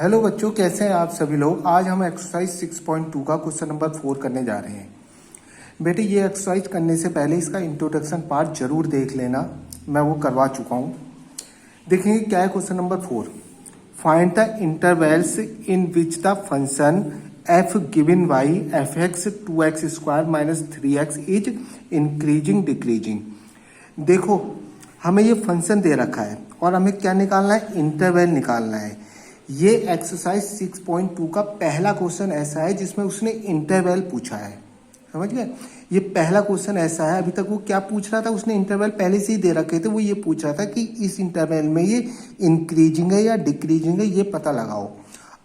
Hello बच्चों, कैसे हैं आप सभी लोग। आज हम एक्सरसाइज 6.2 का क्वेश्चन नंबर 4 करने जा रहे हैं। बेटे, ये एक्सरसाइज करने से पहले इसका इंट्रोडक्शन पार्ट जरूर देख लेना, मैं वो करवा चुका हूँ। देखेंगे क्या है question number 4। Find the intervals in which the function F given Y F X 2x square minus 3x is increasing decreasing. देखो, हमें ये फंक्शन दे रखा है और हमें क्या निकालना है, इंटरवल निकालना है। ये एक्सरसाइज 6.2 का पहला क्वेश्चन ऐसा है जिसमें उसने इंटरवल पूछा है। समझ गए, ये पहला क्वेश्चन ऐसा है। अभी तक वो क्या पूछ रहा था, उसने इंटरवल पहले से ही दे रखे थे। वो ये पूछ रहा था कि इस इंटरवल में ये इंक्रीजिंग है या डिक्रीजिंग है, ये पता लगाओ।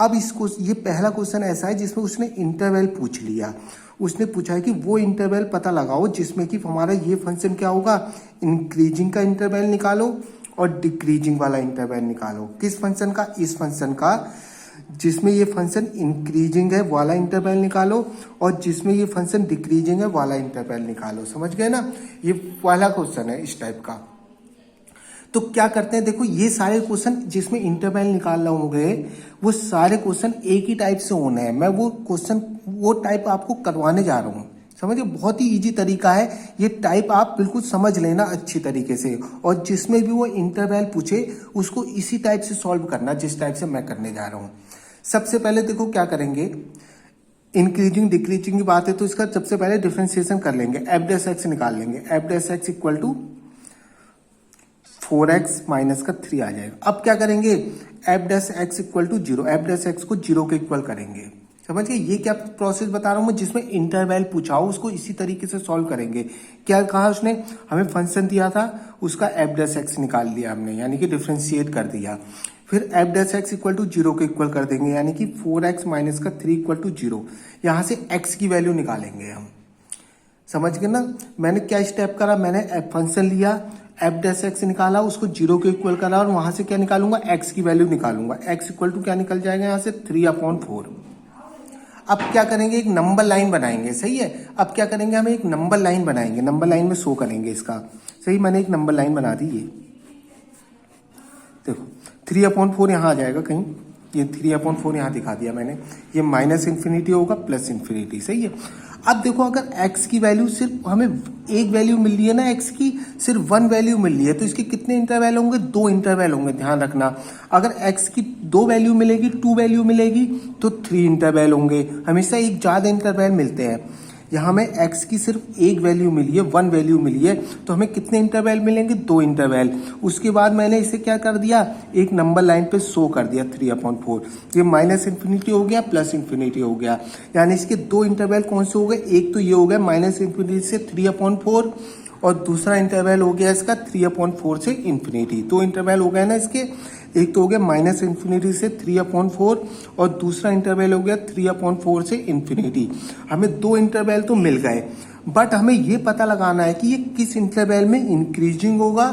अब इसको, ये पहला क्वेश्चन ऐसा है जिसमें उसने इंटरवल पूछ लिया। उसने पूछा है कि वो इंटरवल पता लगाओ जिसमें कि हमारा ये फंक्शन क्या होगा, इंक्रीजिंग का इंटरवल निकालो और डिक्रीजिंग वाला इंटरवल निकालो। किस फंक्शन का, इस फंक्शन का जिसमें ये फंक्शन इंक्रीजिंग है वाला इंटरवल निकालो और जिसमें ये फंक्शन डिक्रीजिंग है वाला इंटरवल निकालो। समझ गए ना, ये पहला क्वेश्चन है इस टाइप का। तो क्या करते हैं, देखो ये सारे क्वेश्चन जिसमें इंटरवल निकालना होंगे वो सारे क्वेश्चन एक ही टाइप से होने हैं। मैं वो क्वेश्चन वो टाइप आपको करवाने जा रहा हूँ। समझिए, बहुत ही इजी तरीका है। ये टाइप आप बिल्कुल समझ लेना अच्छी तरीके से, और जिसमें भी वो इंटरवल पूछे उसको इसी टाइप से सॉल्व करना जिस टाइप से मैं करने जा रहा हूँ। सबसे पहले देखो क्या करेंगे, इंक्रीजिंग डिक्रीजिंग की बात है तो इसका सबसे पहले डिफरेंशिएशन कर लेंगे। एफ डैश एक्स निकाल लेंगे। F dash X equal to 4x minus का 3 आ जाएगा। अब क्या करेंगे, F dash X equal to 0, F dash X को 0 के इक्वल करेंगे। समझ गए, ये क्या प्रोसेस बता रहा हूं मैं, जिसमें इंटरवल पूछा हो उसको इसी तरीके से सॉल्व करेंगे। क्या कहा उसने, हमें फंक्शन दिया था, उसका एफ डैश एक्स निकाल लिया हमने, यानी कि डिफरेंशिएट कर दिया। फिर F dash X equal to 0 के इक्वल कर देंगे, यानी कि 4x माइनस का 3 इक्वल टू 0। यहां से x की वैल्यू निकालेंगे हम। समझ गए ना, मैंने क्या स्टेप करा, मैंने फंक्शन लिया, एफ डैश एक्स निकाला, उसको 0 के इक्वल करा और वहां से क्या निकालूंगा, x की वैल्यू निकालूंगा। x इक्वल टू क्या निकल जाएगा यहाँ से, 3/4। अब क्या करेंगे, एक नंबर लाइन बनाएंगे। सही है, अब क्या करेंगे, हम एक नंबर लाइन बनाएंगे, नंबर लाइन में शो करेंगे इसका। सही, मैंने एक नंबर लाइन बना दी। ये देखो 3/4 यहाँ आ जाएगा कहीं, ये 3/4 यहाँ दिखा दिया मैंने। ये माइनस इन्फिनिटी होगा प्लस इन्फिनिटी। सही है, अब देखो अगर x की वैल्यू सिर्फ हमें एक वैल्यू मिल रही है ना, x की सिर्फ 1 वैल्यू मिल रही है, तो इसके कितने इंटरवल होंगे, 2 इंटरवल होंगे। ध्यान रखना, अगर x की 2 वैल्यू मिलेगी, 2 वैल्यू मिलेगी तो 3 इंटरवल होंगे। हमेशा एक ज्यादा इंटरवल मिलते हैं। यहाँ हमें x की सिर्फ एक वैल्यू मिली है, 1 वैल्यू मिली है, तो हमें कितने इंटरवल मिलेंगे, 2 इंटरवल। उसके बाद मैंने इसे क्या कर दिया, एक नंबर लाइन पे शो कर दिया 3/4। ये माइनस इन्फिनिटी हो गया प्लस इन्फिनिटी हो गया, यानी इसके 2 इंटरवल कौन से हो गए, एक तो ये हो गया माइनस इन्फिनिटी से 3/4 और दूसरा इंटरवल हो गया इसका 3/4 से इन्फिनिटी। 2 इंटरवल हो गए ना इसके, एक तो हो गया माइनस इन्फिनिटी से 3/4 और दूसरा इंटरवल हो गया 3/4 से इन्फिनिटी। हमें 2 इंटरवल तो मिल गए, बट हमें ये पता लगाना है कि ये किस इंटरवल में इंक्रीजिंग होगा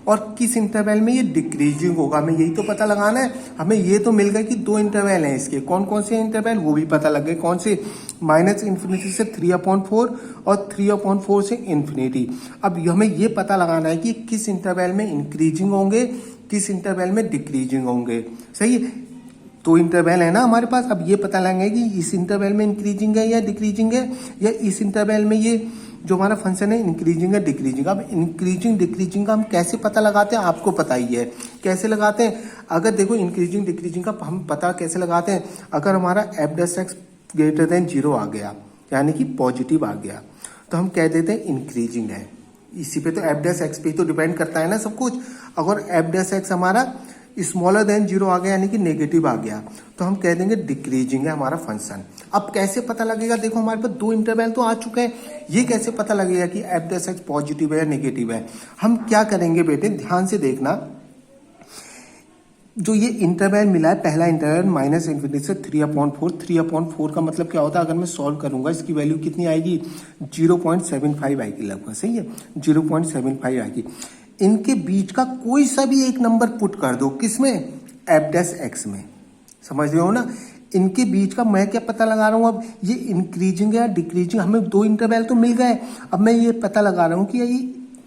और किस इंटरवल में ये डिक्रीजिंग होगा। हमें यही तो पता लगाना है। हमें ये तो मिल गए कि 2 इंटरवल हैं इसके, कौन कौन से इंटरवल वो भी पता लग गए, कौन से, माइनस इन्फिनिटी से 3/4 और 3/4 से इन्फिनिटी। अब हमें ये पता लगाना है कि किस इंटरवल में इंक्रीजिंग होंगे, किस इंटरवल में डिक्रीजिंग होंगे। सही है, 2 इंटरवल है ना हमारे पास। अब ये पता लगाएंगे कि इस इंटरवल में इंक्रीजिंग है या डिक्रीजिंग है, या इस इंटरवल में ये जो हमारा फंक्शन है इंक्रीजिंग है डिक्रीजिंग। अब इंक्रीजिंग डिक्रीजिंग का हम कैसे पता लगाते हैं, आपको पता ही है कैसे लगाते हैं। अगर देखो इंक्रीजिंग डिक्रीजिंग का हम पता कैसे लगाते हैं, अगर हमारा F dash x greater than 0 आ गया, यानी कि पॉजिटिव आ गया, तो हम कह देते हैं इंक्रीजिंग है। इसी पे तो एफ डैश एक्स पे तो डिपेंड करता है ना सब कुछ। अगर एफ डैश एक्स हमारा स्मॉलर देन 0 आ गया, यानी कि नेगेटिव आ गया, तो हम कह देंगे डिक्रीजिंग है हमारा फंक्शन। अब कैसे पता लगेगा, देखो हमारे पास 2 इंटरवल तो आ चुके हैं, ये कैसे पता लगेगा कि एफ डैश एक्स पॉजिटिव है या नेगेटिव है। हम क्या करेंगे बेटे, ध्यान से देखना, जो ये इंटरवल मिला है, पहला इंटरवल माइनस इन्फिनिटी से 3/4, 3/4 का मतलब क्या होता है, अगर मैं सॉल्व करूंगा इसकी वैल्यू कितनी आएगी, 0.75 आएगी लगभग। सही है, 0.75 आएगी। इनके बीच का कोई सा भी एक नंबर पुट कर दो, किसमें, एफ डैश एक्स में। समझ रहे हो ना, इनके बीच का मैं क्या पता लगा रहा हूं, अब ये इंक्रीजिंग है या डिक्रीजिंग। हमें 2 इंटरवल तो मिल गए, अब मैं ये पता लगा रहा हूं कि ये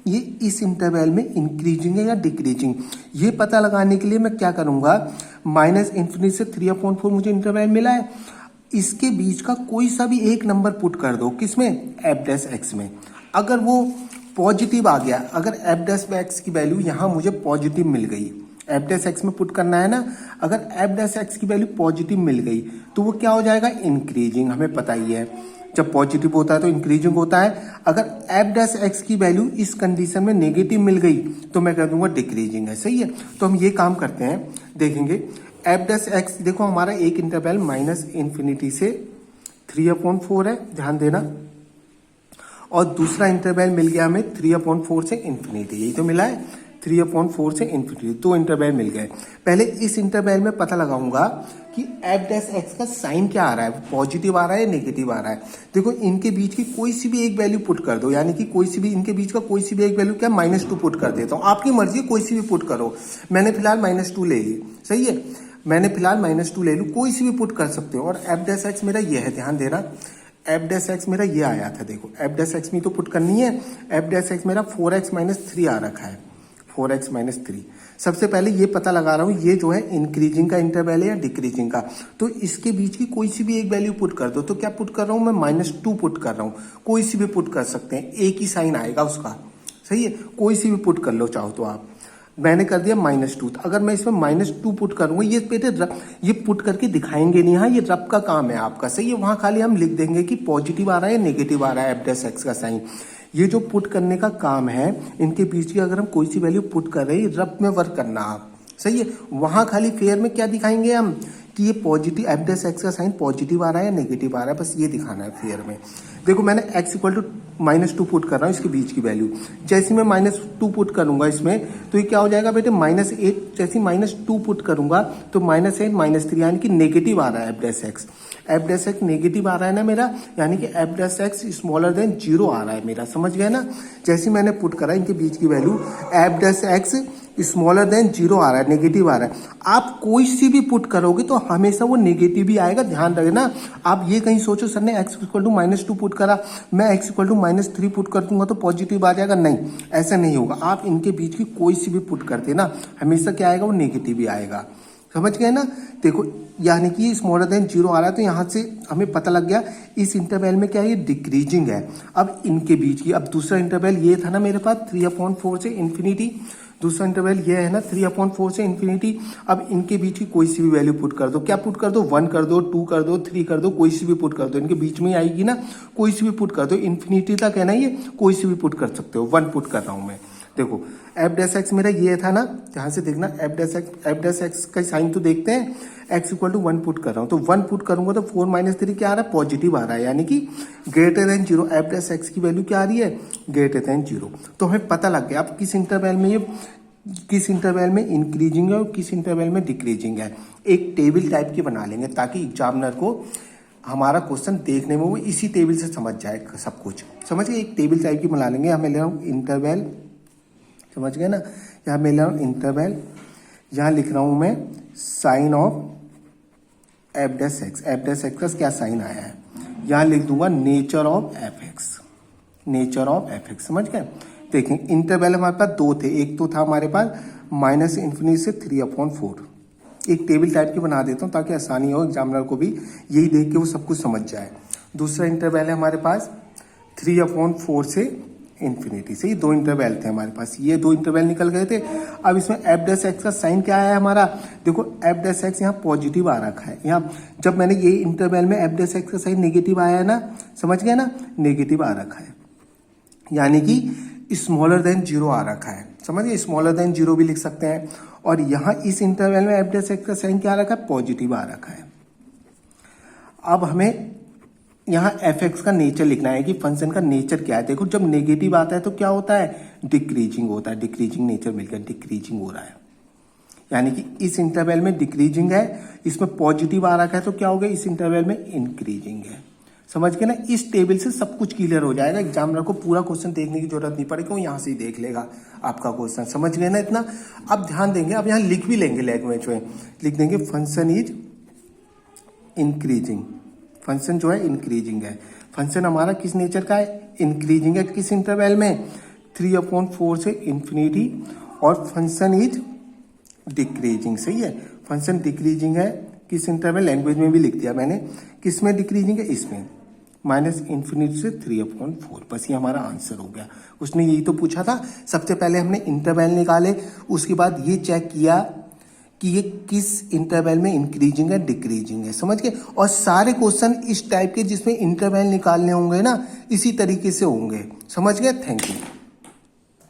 ये इस इंटरवल में इंक्रीजिंग है या डिक्रीजिंग। ये पता लगाने के लिए मैं क्या करूंगा, माइनस इन्फिनिटी से 3/4 मुझे इंटरवल मिला है, इसके बीच का कोई सा भी एक नंबर पुट कर दो, किसमें, एफ डैश एक्स में। अगर वो पॉजिटिव आ गया, अगर एफ डैश एक्स की वैल्यू यहाँ मुझे पॉजिटिव मिल गई, एफ डैश एक्स में पुट करना है ना, अगर एफ डैश एक्स की वैल्यू पॉजिटिव मिल गई तो वो क्या हो जाएगा, इंक्रीजिंग, हमें पता ही है जब पॉजिटिव होता है तो इंक्रीजिंग होता है। अगर एफ डैश एक्स की वैल्यू इस कंडीशन में नेगेटिव मिल गई तो मैं कह दूंगा डिक्रीजिंग है, सही है। तो हम ये काम करते हैं, देखेंगे एफ डैश एक्स, देखो हमारा एक इंटरवल माइनस इन्फिनिटी से 3/4 है, ध्यान देना, और दूसरा इंटरवल मिल गया हमें 3/4 से इन्फिनिटी, यही तो मिला है 3/4 से इन्फिनिटी, दो इंटरवल मिल गए। पहले इस इंटरवल में पता लगाऊंगा कि एफ डैश एक्स का साइन क्या आ रहा है, पॉजिटिव आ रहा है या नेगेटिव आ रहा है। देखो इनके बीच की कोई सी भी एक वैल्यू पुट कर दो, यानी कि कोई सी भी इनके बीच का कोई सी भी एक वैल्यू क्या, -2 पुट कर देता हूँ, आपकी मर्जी कोई सी भी पुट करो। मैंने फिलहाल -2 ले ली, सही है, मैंने फिलहाल -2 ले लू, कोई सी भी पुट कर सकते हो। और एफ डैश एक्स मेरा ये है, ध्यान देना, एफ डैश एक्स मेरा ये आया था, देखो एफ डैश एक्स में तो पुट करनी है, एफ डैश एक्स मेरा 4x - 3 आ रखा है, 4x - 3। सबसे पहले ये पता लगा रहा हूँ ये जो है इंक्रीजिंग का इंटरवल है या डिक्रीजिंग का, तो इसके बीच की कोई सी भी एक वैल्यू पुट कर दो। तो क्या पुट कर रहा हूँ मैं, -2 पुट कर रहा हूँ, कोई सी भी पुट कर सकते हैं, एक ही साइन आएगा उसका, सही है, कोई सी भी पुट कर लो चाहो तो आप। मैंने कर दिया -2, तो अगर मैं इसमें -2 पुट करूंगा, ये बेटे ये पुट करके दिखाएंगे नहीं, हाँ ये रब का काम है आपका, सही है, वहां खाली हम लिख देंगे कि पॉजिटिव आ रहा है नेगेटिव आ रहा है एफ डैश एक्स का साइन। ये जो पुट करने का काम है, इनके बीच की अगर हम कोई सी वैल्यू पुट कर रहे हैं, रब में वर्क करना आप, सही है, वहां खाली फेयर में क्या दिखाएंगे हम कि ये पॉजिटिव एफ डैश एक्स का साइन पॉजिटिव आ रहा है या नेगेटिव आ रहा है, बस ये दिखाना है फेयर में। देखो मैंने x = -2 पुट कर रहा हूँ इसके बीच की वैल्यू, जैसे मैं -2 पुट करूंगा इसमें तो ये क्या हो जाएगा बेटे, -8, जैसे -2 पुट करूंगा तो -8 - 3, यानी कि नेगेटिव आ रहा है F dash X, F dash X negative आ रहा है ना मेरा, यानी कि F dash X smaller than 0 आ रहा है मेरा, समझ गए ना। जैसे मैंने पुट करा इनके बीच की value, F dash X smaller than 0 आ रहा है, नेगेटिव आ रहा है। आप कोई सी भी पुट करोगे तो हमेशा वो नेगेटिव ही आएगा, ध्यान रखना। आप ये कहीं सोचो सर ने x = -2 पुट करा, मैं x = -3 पुट कर दूंगा तो पॉजिटिव आ जाएगा, नहीं, ऐसा नहीं होगा। आप इनके बीच की कोई सी भी पुट करते ना, हमेशा क्या आएगा, वो नेगेटिव ही आएगा, समझ गए ना। देखो यानी कि स्मॉलर देन 0 आ रहा है, तो यहाँ से हमें पता लग गया इस इंटरवल में क्या है, ये डिक्रीजिंग है। अब इनके बीच की, अब दूसरा इंटरवल ये था ना मेरे पास 3/4 से इन्फिनिटी, दूसरा इंटरवल ये है ना 3/4 से इन्फिनिटी। अब इनके बीच की कोई सी भी वैल्यू पुट कर दो, क्या पुट कर दो, 1 कर दो, 2 कर दो, 3 कर दो, कोई सी भी पुट कर दो, इनके बीच में ही आएगी ना, कोई सी भी पुट कर दो, इन्फिनिटी तक है ना, ये कोई सी भी पुट कर सकते हो। 1 पुट कर रहा हूं मैं, देखो एफ डैश एक्स मेरा ये था ना, ध्यान से देखना, एफ डैश एक्स का साइन तो देखते हैं, x = 1 पुट कर रहा हूं, तो 1 पुट करूंगा तो 4 - 3 क्या आ रहा है, पॉजिटिव आ रहा है, यानी कि greater than 0, F dash x की वैल्यू क्या आ रही है, ग्रेटर देन 0। तो हमें पता लग गया अब किस इंटरवल में ये, किस इंटरवल में इंक्रीजिंग है और किस इंटरवल में डिक्रीजिंग है। एक टेबल टाइप की बना लेंगे ताकि एग्जामिनर को हमारा क्वेश्चन देखने में वो इसी टेबल से समझ जाए सब कुछ, समझ गए। एक टेबल टाइप की बना लेंगे, हमें ले रहा हूँ इंटरवल, समझ गए ना, यहाँ मैं ले रहा हूँ इंटरवल, यहाँ लिख रहा हूँ मैं sign of F dash X, F dash X का क्या साइन आया है, यहाँ लिख दूंगा nature of F X, nature of F X, समझ गए। देखें इंटरवल हमारे पास दो थे, एक तो था हमारे पास -∞ से 3/4, एक टेबल टाइप की बना देता हूँ ताकि आसानी हो एग्जामिनर को भी यही देख के वो सब कुछ समझ जाए। दूसरा इंटरवल है हमारे पास 3/4 से इन्फिनिटी से, ये दो इंटरवल थे हमारे पास, ये दो इंटरवल निकल गए थे। अब इसमें एफ डैश एक्स का साइन क्या आया है हमारा, देखो एफ डैश एक्स यहाँ पॉजिटिव आ रखा है, यहाँ जब मैंने ये इंटरवल में एफ डैश एक्स का साइन नेगेटिव आया है ना, समझ गए ना, नेगेटिव आ रखा है, यानी कि स्मॉलर देन 0 आ रखा है, समझिए, स्मॉलर देन 0 भी लिख सकते हैं। और यहाँ इस इंटरवल में एफ डैश एक्स का साइन क्या आ रखा है, पॉजिटिव आ रखा है। अब हमें यहाँ एफ एक्स का नेचर लिखना है कि फंक्शन का नेचर क्या है। देखो जब नेगेटिव आता है तो क्या होता है, डिक्रीजिंग होता है, डिक्रीजिंग नेचर मिलकर डिक्रीजिंग हो रहा है, यानी कि इस इंटरवल में डिक्रीजिंग है, इसमें पॉजिटिव आ रखा है तो क्या हो गया, इस इंटरवल में इंक्रीजिंग है, समझ गए ना। इस टेबल से सब कुछ क्लियर हो जाएगा, एग्जामिनर को पूरा क्वेश्चन देखने की जरूरत नहीं पड़ेगी, वो यहाँ से ही देख लेगा आपका क्वेश्चन, समझ गए ना इतना। अब ध्यान देंगे, अब यहाँ लिख भी लेंगे लैंग्वेज में, लिख देंगे फंक्शन इज इंक्रीजिंग, फंक्शन जो है इंक्रीजिंग है। फंक्शन हमारा किस नेचर का है, इंक्रीजिंग है, किस इंटरवल में, 3/4 से इंफिनिटी, और फंक्शन इज डिक्रीजिंग। सही है, फंक्शन डिक्रीजिंग है। किस इंटरवल, लैंग्वेज में भी लिख दिया मैंने, किस में डिक्रीजिंग है, इसमें -इंफिनिटी से 3/4। बस ये हमारा आंसर हो गया। उसने यही तो पूछा था। सबसे पहले हमने इंटरवल निकाले, उसके बाद ये चेक किया कि ये किस इंटरवल में इंक्रीजिंग है डिक्रीजिंग है, समझ गए। और सारे क्वेश्चन इस टाइप के जिसमें इंटरवल निकालने होंगे ना, इसी तरीके से होंगे, समझ गए। Thank you.